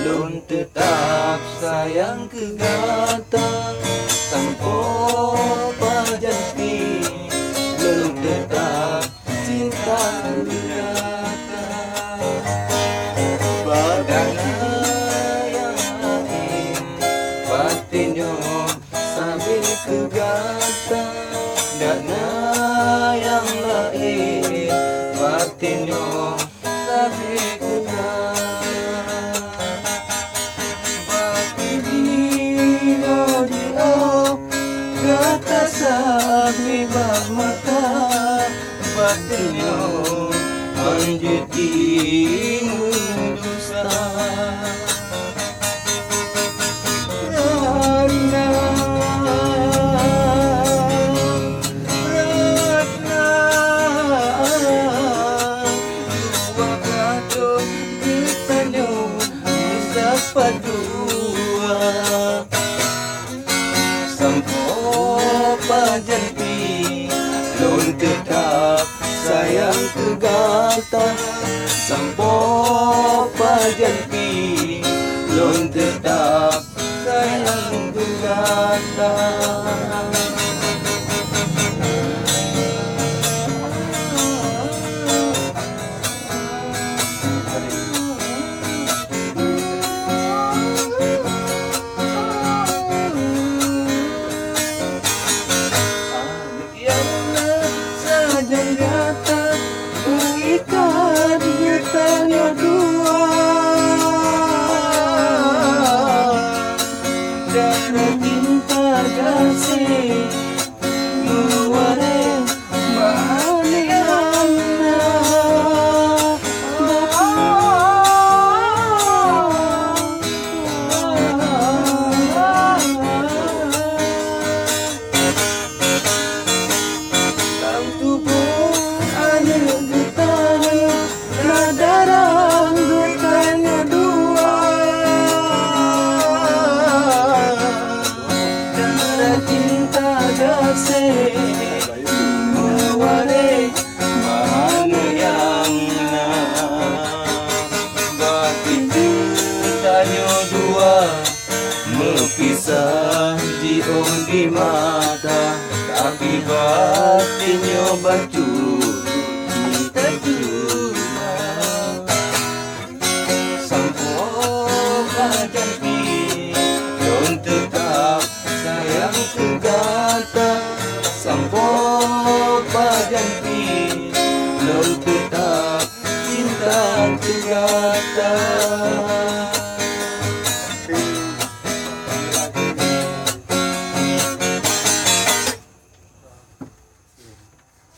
Lun tetap sayang kegata Sampo pajanti Lun tetap cinta kegata Badana yang lain Batinyo sambil kegata Dana yang lain Batinyo sambil kegata Sabi mata batinyo anjeti dusta Ratna dua kadon ditanyo bisa padua Sampo pajanti Lun tetap sayang kegata Sampo pajanti Lun tetap sayang kegata Jangata mengikat getahnya dua Darah cinta kasih mewareh bahagiana Dalam tubuh darah getahnya dua Darah cinta kasih mewareh bahagiana Batin cintanya dua Mepisah di mata Tapi batinnya baju kita cuma Sampo pajanti Lun tetap sayang kegata Sampo pajanti Lun tetap cinta kegata